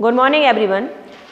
Good morning everyone.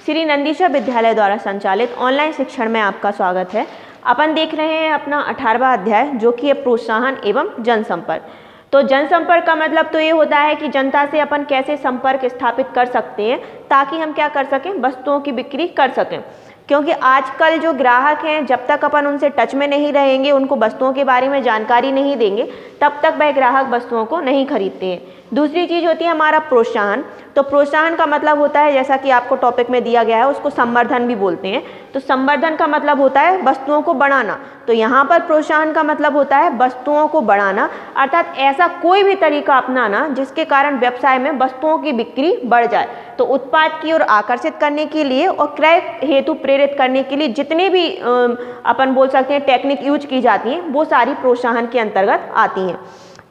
Shri Nandisha Vidyalaya द्वारा संचालित online शिक्षण में आपका स्वागत है। अपन देख रहे हैं अपना 18वां अध्याय जो कि है प्रोत्साहन एवं जनसंपर्क। तो जनसंपर्क का मतलब तो ये होता है कि जनता से अपन कैसे संपर्क स्थापित कर सकते हैं ताकि हम क्या कर सकें, वस्तुओं की बिक्री कर सकें। क्योंकि आजकल जो ग्राहक हैं, जब तक अपन उनसे टच में नहीं रहेंगे, उनको वस्तुओं के बारे में जानकारी नहीं देंगे, तब तक वह ग्राहक वस्तुओं को नहीं खरीदते हैं। दूसरी चीज़ होती है हमारा प्रोत्साहन। तो प्रोत्साहन का मतलब होता है, जैसा कि आपको टॉपिक में दिया गया है, उसको संवर्धन भी बोलते हैं। तो संवर्धन का मतलब होता है वस्तुओं को बढ़ाना। तो यहाँ पर प्रोत्साहन का मतलब होता है वस्तुओं को बढ़ाना, अर्थात ऐसा कोई भी तरीका अपनाना जिसके कारण व्यवसाय में वस्तुओं की बिक्री बढ़ जाए। तो उत्पाद की ओर आकर्षित करने के लिए और क्रय हेतु प्रेरित करने के लिए जितने भी अपन बोल सकते हैं टेक्निक यूज की जाती हैं, वो सारी प्रोत्साहन के अंतर्गत आती हैं।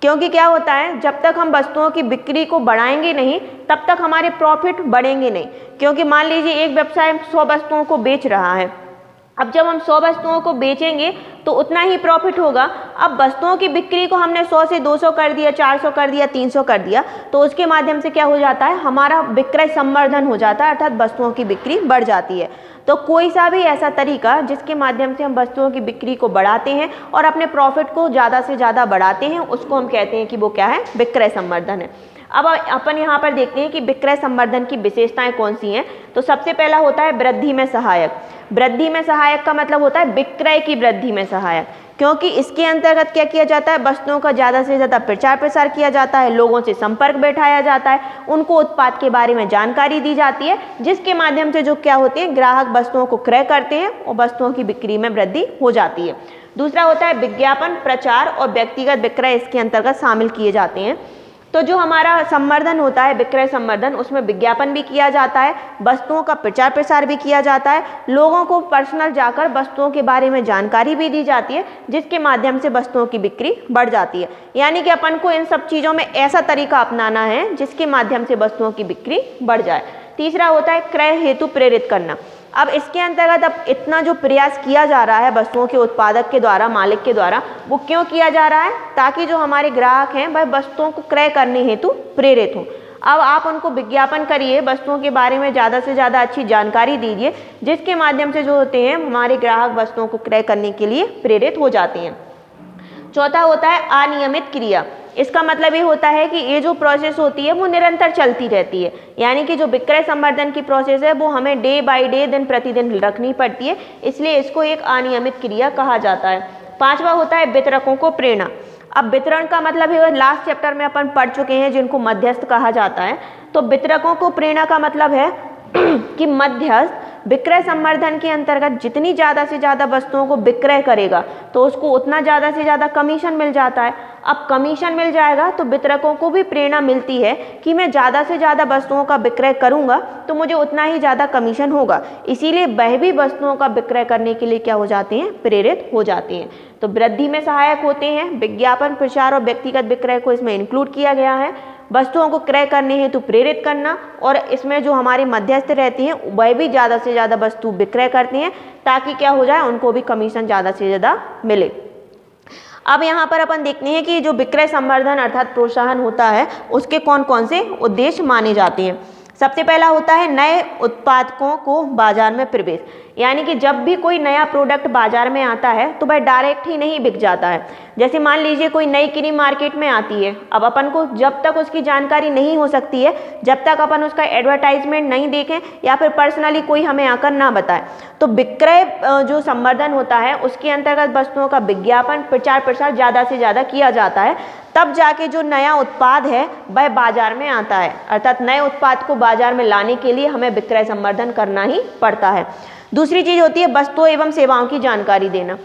क्योंकि क्या होता है, जब तक हम वस्तुओं की बिक्री को बढ़ाएंगे नहीं, तब तक हमारे प्रॉफिट बढ़ेंगे नहीं। क्योंकि मान लीजिए एक व्यवसाय 100 वस्तुओं को बेच रहा है, अब जब हम 100 वस्तुओं को बेचेंगे तो उतना ही प्रॉफिट होगा। अब वस्तुओं की बिक्री को हमने 100 से 200 कर दिया, 400 कर दिया, 300 कर दिया, तो उसके माध्यम से क्या हो जाता है, हमारा विक्रय संवर्धन हो जाता है, अर्थात वस्तुओं की बिक्री बढ़ जाती है। तो कोई सा भी ऐसा तरीका जिसके माध्यम से हम वस्तुओं की बिक्री को बढ़ाते हैं और अपने प्रॉफिट को ज़्यादा से ज़्यादा बढ़ाते हैं, उसको हम कहते हैं कि वो क्या है, विक्रय संवर्धन है। अब अपन यहाँ पर देखते हैं कि विक्रय संवर्धन की विशेषताएं कौन सी हैं। तो सबसे पहला होता है वृद्धि में सहायक। वृद्धि में सहायक का मतलब होता है विक्रय की वृद्धि में सहायक, क्योंकि इसके अंतर्गत क्या किया जाता है, वस्तुओं का ज़्यादा से ज़्यादा प्रचार प्रसार किया जाता है, लोगों से संपर्क बैठाया जाता है, उनको उत्पाद के बारे में जानकारी दी जाती है, जिसके माध्यम से जो क्या होते हैं, ग्राहक वस्तुओं को क्रय करते हैं और वस्तुओं की बिक्री में वृद्धि हो जाती है। दूसरा होता है विज्ञापन, प्रचार और व्यक्तिगत विक्रय इसके अंतर्गत शामिल किए जाते हैं। तो जो हमारा संवर्धन होता है, विक्रय संवर्धन, उसमें विज्ञापन भी किया जाता है, वस्तुओं का प्रचार प्रसार भी किया जाता है, लोगों को पर्सनल जाकर वस्तुओं के बारे में जानकारी भी दी जाती है, जिसके माध्यम से वस्तुओं की बिक्री बढ़ जाती है। यानी कि अपन को इन सब चीज़ों में ऐसा तरीका अपनाना है जिसके माध्यम से वस्तुओं की बिक्री बढ़ जाए। तीसरा होता है क्रय हेतु प्रेरित करना। अब इसके अंतर्गत अब इतना जो प्रयास किया जा रहा है वस्तुओं के उत्पादक के द्वारा, मालिक के द्वारा, वो क्यों किया जा रहा है, ताकि जो हमारे ग्राहक हैं वह वस्तुओं को क्रय करने हेतु प्रेरित हों। अब आप उनको विज्ञापन करिए, वस्तुओं के बारे में ज़्यादा से ज़्यादा अच्छी जानकारी दीजिए, जिसके माध्यम से जो होते हैं हमारे ग्राहक वस्तुओं को क्रय करने के लिए प्रेरित हो जाते हैं। चौथा होता है अनियमित क्रिया। इसका मतलब ये होता है कि ये जो प्रोसेस होती है वो निरंतर चलती रहती है, यानी कि जो विक्रय संवर्धन की प्रोसेस है वो हमें डे बाय डे, दिन प्रतिदिन रखनी पड़ती है, इसलिए इसको एक अनियमित क्रिया कहा जाता है। पांचवा होता है वितरकों को प्रेरणा। अब वितरण का मतलब है, लास्ट चैप्टर में अपन पढ़ चुके हैं, जिनको मध्यस्थ कहा जाता है। तो वितरकों को प्रेरणा का मतलब है कि मध्यस्थ विक्रय संवर्धन के अंतर्गत जितनी ज़्यादा से ज़्यादा वस्तुओं को विक्रय करेगा तो उसको उतना ज़्यादा से ज़्यादा कमीशन मिल जाता है। अब कमीशन मिल जाएगा तो वितरकों को भी प्रेरणा मिलती है कि मैं ज़्यादा से ज़्यादा वस्तुओं का विक्रय करूँगा तो मुझे उतना ही ज़्यादा कमीशन होगा, इसीलिए वह भी वस्तुओं का विक्रय करने के लिए क्या हो जाते हैं, प्रेरित हो जाते हैं। तो वृद्धि में सहायक होते हैं विज्ञापन, प्रचार और व्यक्तिगत विक्रय को इसमें इंक्लूड किया गया है। वस्तुओं को क्रय करने हेतु प्रेरित करना, और इसमें जो हमारे मध्यस्थ रहती हैं वह भी ज़्यादा से ज़्यादा वस्तु विक्रय करती हैं ताकि क्या हो जाए, उनको भी कमीशन ज़्यादा से ज़्यादा मिले। अब यहाँ पर अपन देखते हैं कि जो विक्रय संवर्धन अर्थात प्रोत्साहन होता है उसके कौन कौन से उद्देश्य माने जाते हैं। सबसे पहला होता है नए उत्पादकों को बाजार में प्रवेश, यानी कि जब भी कोई नया प्रोडक्ट बाजार में आता है तो वह डायरेक्ट ही नहीं बिक जाता है। जैसे मान लीजिए कोई नई क्रीम मार्केट में आती है, अब अपन को जब तक उसकी जानकारी नहीं हो सकती है, जब तक अपन उसका एडवर्टाइजमेंट नहीं देखें या फिर पर्सनली कोई हमें आकर ना बताए, तो विक्रय जो संवर्धन होता है उसके अंतर्गत वस्तुओं का विज्ञापन, प्रचार प्रसार ज़्यादा से ज़्यादा किया जाता है, तब जाके जो नया उत्पाद है वह बाजार में आता है। अर्थात नए उत्पाद को बाजार में लाने के लिए हमें विक्रय संवर्धन करना ही पड़ता है। दूसरी चीज़ होती है वस्तुओं एवं सेवाओं की जानकारी देना।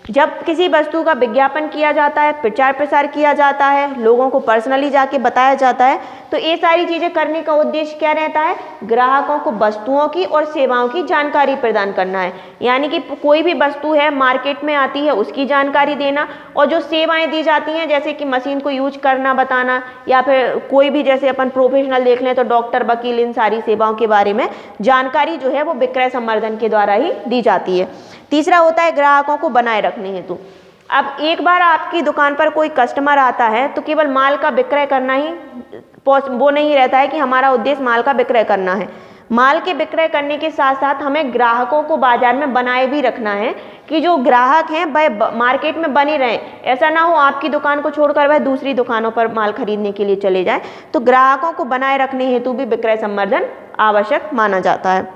जब किसी वस्तु का विज्ञापन किया जाता है, प्रचार प्रसार किया जाता है, लोगों को पर्सनली जाके बताया जाता है, तो ये सारी चीज़ें करने का उद्देश्य क्या रहता है, ग्राहकों को वस्तुओं की और सेवाओं की जानकारी प्रदान करना है। यानी कि कोई भी वस्तु है मार्केट में आती है उसकी जानकारी देना, और जो सेवाएं दी जाती हैं जैसे कि मशीन को यूज करना बताना, या फिर कोई भी जैसे अपन प्रोफेशनल देख लें तो डॉक्टर, वकील, इन सारी सेवाओं के बारे में जानकारी जो है वो विक्रय संवर्धन के द्वारा ही दी जाती है। तीसरा होता है ग्राहकों को बनाए रखने हेतु। अब एक बार आपकी दुकान पर कोई कस्टमर आता है तो केवल माल का विक्रय करना ही वो नहीं रहता है कि हमारा उद्देश्य माल का विक्रय करना है, माल के विक्रय करने के साथ साथ हमें ग्राहकों को बाजार में बनाए भी रखना है कि जो ग्राहक हैं वह मार्केट में बने रहें। ऐसा ना हो आपकी दुकान को छोड़कर वह दूसरी दुकानों पर माल खरीदने के लिए चले जाएं। तो ग्राहकों को बनाए रखने हेतु भी विक्रय संवर्धन आवश्यक माना जाता है।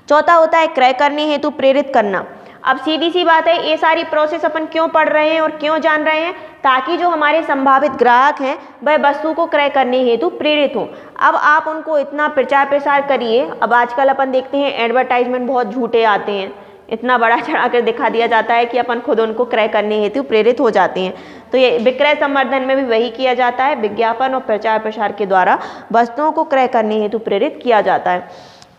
चौथा होता है क्रय करने हेतु प्रेरित करना। अब सीधी सी बात है, ये सारी प्रोसेस अपन क्यों पढ़ रहे हैं और क्यों जान रहे हैं, ताकि जो हमारे संभावित ग्राहक हैं वह वस्तु को क्रय करने हेतु प्रेरित हों। अब आप उनको इतना प्रचार प्रसार करिए। अब आजकल अपन देखते हैं एडवर्टाइजमेंट बहुत झूठे आते हैं, इतना बड़ा चढ़ा कर दिखा दिया जाता है कि अपन खुद उनको क्रय करने हेतु प्रेरित हो जाते हैं। तो ये विक्रय संवर्धन में भी वही किया जाता है, विज्ञापन और प्रचार प्रसार के द्वारा वस्तुओं को क्रय करने हेतु प्रेरित किया जाता है।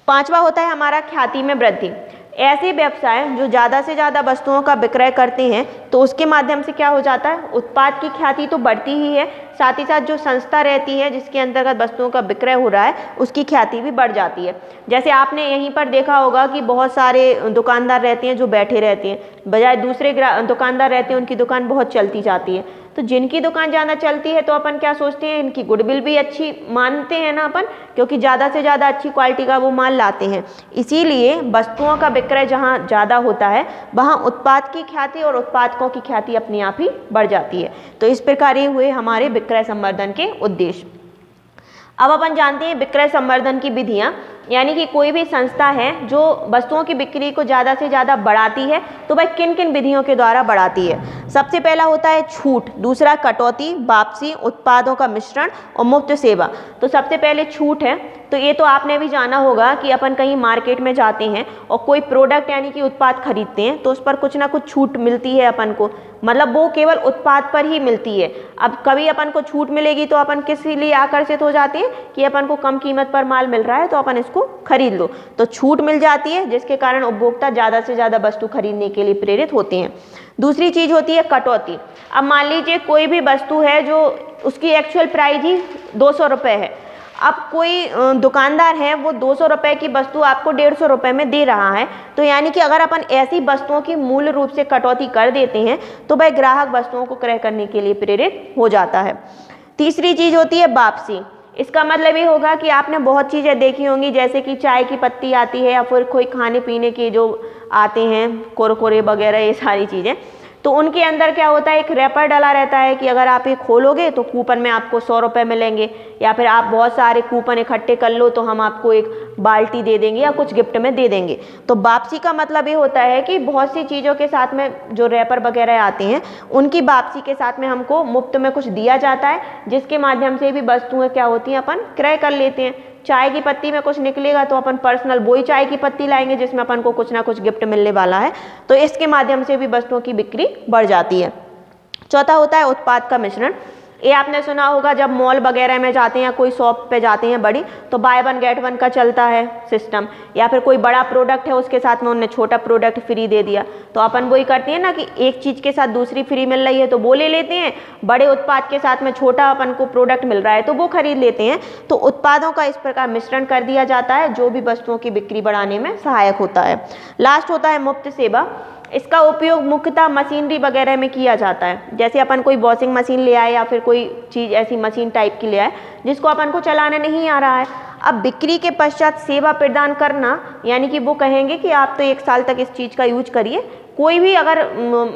पांचवा होता है हमारा ख्याति में वृद्धि। ऐसे व्यवसाय जो ज़्यादा से ज़्यादा वस्तुओं का विक्रय करते हैं तो उसके माध्यम से क्या हो जाता है, उत्पाद की ख्याति तो बढ़ती ही है, साथ ही साथ जो संस्था रहती है जिसके अंतर्गत वस्तुओं का विक्रय हो रहा है उसकी ख्याति भी बढ़ जाती है। जैसे आपने यहीं पर देखा होगा कि बहुत सारे दुकानदार रहते हैं जो बैठे रहते हैं, बजाय दूसरे दुकानदार रहते हैं उनकी दुकान बहुत चलती जाती है। तो जिनकी दुकान ज़्यादा चलती है तो अपन क्या सोचते हैं, इनकी गुडविल भी अच्छी मानते हैं ना अपन, क्योंकि ज़्यादा से ज़्यादा अच्छी क्वालिटी का वो माल लाते हैं। इसीलिए वस्तुओं का विक्रय जहाँ ज़्यादा होता है वहाँ उत्पाद की ख्याति और उत्पादकों की ख्याति अपने आप ही बढ़ जाती है। तो इस प्रकार ये हुए हमारे विक्रय संवर्धन के उद्देश्य। अब अपन जानते हैं विक्रय संवर्धन की विधियाँ, यानी कि कोई भी संस्था है जो वस्तुओं की बिक्री को ज़्यादा से ज़्यादा बढ़ाती है तो वह किन किन विधियों के द्वारा बढ़ाती है। सबसे पहला होता है छूट, दूसरा कटौती, वापसी, उत्पादों का मिश्रण और मुफ्त सेवा। तो सबसे पहले छूट है, तो ये तो आपने भी जाना होगा कि अपन कहीं मार्केट में जाते हैं और कोई प्रोडक्ट यानी कि उत्पाद खरीदते हैं तो उस पर कुछ ना कुछ छूट मिलती है अपन को, मतलब वो केवल उत्पाद पर ही मिलती है। अब कभी अपन को छूट मिलेगी तो अपन किस लिए आकर्षित हो जाते हैं कि अपन को कम कीमत पर माल मिल रहा है तो अपन इसको खरीद लो, तो छूट मिल जाती है जिसके कारण उपभोक्ता ज़्यादा से ज़्यादा वस्तु खरीदने के लिए प्रेरित होते हैं। दूसरी चीज़ होती है कटौती। अब मान लीजिए कोई भी वस्तु है जो उसकी एक्चुअल प्राइस ही 200 रुपये है, अब कोई दुकानदार है वो 200 रुपये की वस्तु आपको 150 रुपये में दे रहा है, तो यानी कि अगर अपन ऐसी वस्तुओं की मूल रूप से कटौती कर देते हैं तो वह ग्राहक वस्तुओं को क्रय करने के लिए प्रेरित हो जाता है। तीसरी चीज़ होती है वापसी। इसका मतलब ये होगा कि आपने बहुत चीज़ें देखी होंगी, जैसे कि चाय की पत्ती आती है या फिर कोई खाने पीने के जो आते हैं कुरकुरे वगैरह, ये सारी चीज़ें, तो उनके अंदर क्या होता है, एक रैपर डला रहता है कि अगर आप ये खोलोगे तो कूपन में आपको 100 रुपये मिलेंगे, या फिर आप बहुत सारे कूपन इकट्ठे कर लो तो हम आपको एक बाल्टी दे देंगे या कुछ गिफ्ट में दे देंगे। तो वापसी का मतलब ये होता है कि बहुत सी चीज़ों के साथ में जो रैपर वगैरह आते हैं उनकी वापसी के साथ में हमको मुफ्त में कुछ दिया जाता है, जिसके माध्यम से भी वस्तुएँ क्या होती हैं अपन क्रय कर लेते हैं। चाय की पत्ती में कुछ निकलेगा तो अपन पर्सनल वही चाय की पत्ती लाएंगे जिसमें अपन को कुछ ना कुछ गिफ्ट मिलने वाला है, तो इसके माध्यम से भी वस्तुओं की बिक्री बढ़ जाती है। चौथा होता है उत्पाद का मिश्रण। ये आपने सुना होगा जब मॉल वगैरह में जाते हैं या कोई शॉप पे जाते हैं बड़ी, तो बाय वन गेट वन का चलता है सिस्टम, या फिर कोई बड़ा प्रोडक्ट है उसके साथ में उन्होंने छोटा प्रोडक्ट फ्री दे दिया, तो अपन वही करते हैं ना कि एक चीज़ के साथ दूसरी फ्री मिल रही है तो वो ले लेते हैं, बड़े उत्पाद के साथ में छोटा अपन को प्रोडक्ट मिल रहा है तो वो खरीद लेते हैं। तो उत्पादों का इस प्रकार मिश्रण कर दिया जाता है जो भी वस्तुओं की बिक्री बढ़ाने में सहायक होता है। लास्ट होता है मुफ्त सेवा। इसका उपयोग मुख्यतः मशीनरी वगैरह में किया जाता है, जैसे अपन कोई वॉशिंग मशीन ले आए या फिर कोई चीज़ ऐसी मशीन टाइप की ले आए जिसको अपन को चलाना नहीं आ रहा है। अब बिक्री के पश्चात सेवा प्रदान करना, यानी कि वो कहेंगे कि आप तो 1 साल तक इस चीज़ का यूज करिए, कोई भी अगर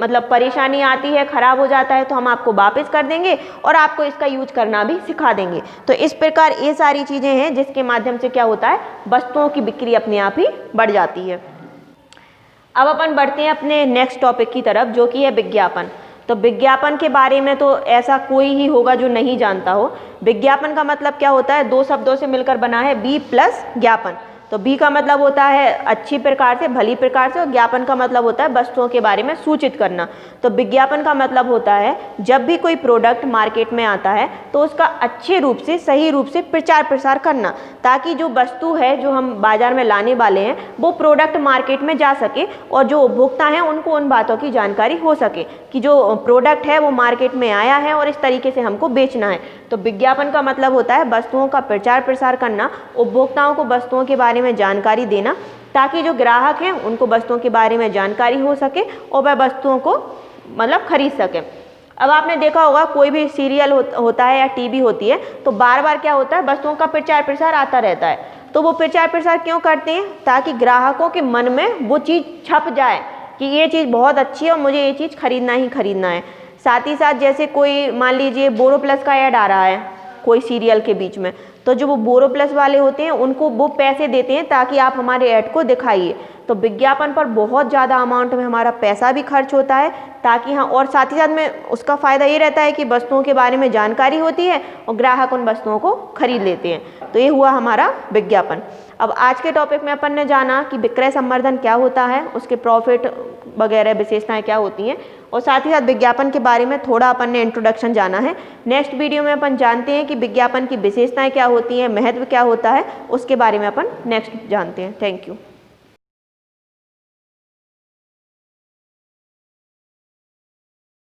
मतलब परेशानी आती है, ख़राब हो जाता है तो हम आपको वापस कर देंगे और आपको इसका यूज करना भी सिखा देंगे। तो इस प्रकार ये सारी चीज़ें हैं जिसके माध्यम से क्या होता है, वस्तुओं की बिक्री अपने आप ही बढ़ जाती है। अब अपन बढ़ते हैं अपने नेक्स्ट टॉपिक की तरफ, जो कि है विज्ञापन। तो विज्ञापन के बारे में तो ऐसा कोई ही होगा जो नहीं जानता हो। विज्ञापन का मतलब क्या होता है, 2 शब्दों से मिलकर बना है, बी प्लस ज्ञापन। तो बी का मतलब होता है अच्छी प्रकार से, भली प्रकार से, और ज्ञापन का मतलब होता है वस्तुओं के बारे में सूचित करना। तो विज्ञापन का मतलब होता है जब भी कोई प्रोडक्ट मार्केट में आता है तो उसका अच्छे रूप से, सही रूप से प्रचार प्रसार करना, ताकि जो वस्तु है जो हम बाजार में लाने वाले हैं वो प्रोडक्ट मार्केट में जा सके और जो उपभोक्ता हैं उनको उन बातों की जानकारी हो सके कि जो प्रोडक्ट है वो मार्केट में आया है और इस तरीके से हमको बेचना है। तो विज्ञापन का मतलब होता है वस्तुओं का प्रचार प्रसार करना, उपभोक्ताओं को वस्तुओं के बारे में जानकारी देना, ताकि जो ग्राहक हैं उनको वस्तुओं के बारे में जानकारी हो सके और वह वस्तुओं को मतलब खरीद सके। अब आपने देखा होगा कोई भी सीरियल होता है या टीवी होती है तो बार बार क्या होता है, वस्तुओं का प्रचार प्रसार आता रहता है। तो वो प्रचार प्रसार क्यों करते हैं? ताकि ग्राहकों के मन में वो चीज़ छप जाए कि ये चीज़ बहुत अच्छी है और मुझे ये चीज़ खरीदना ही खरीदना है। साथ ही साथ जैसे कोई मान लीजिए बोरोप्लस का ऐड आ रहा है कोई सीरियल के बीच में, तो जो वो बोरोप्लस वाले होते हैं उनको वो पैसे देते हैं ताकि आप हमारे ऐड को दिखाइए। तो विज्ञापन पर बहुत ज़्यादा अमाउंट में हमारा पैसा भी खर्च होता है ताकि हाँ, और साथ ही साथ में उसका फ़ायदा ये रहता है कि वस्तुओं के बारे में जानकारी होती है और ग्राहक उन वस्तुओं को खरीद लेते हैं। तो ये हुआ हमारा विज्ञापन। अब आज के टॉपिक में अपन ने जाना कि विक्रय संवर्धन क्या होता है, उसके प्रॉफिट वगैरह विशेषताएं क्या होती हैं, और साथ ही साथ विज्ञापन के बारे में थोड़ा अपन ने इंट्रोडक्शन जाना है। नेक्स्ट वीडियो में अपन जानते हैं कि विज्ञापन की विशेषताएं क्या होती हैं, महत्व क्या होता है, उसके बारे में अपन नेक्स्ट जानते हैं। Thank you.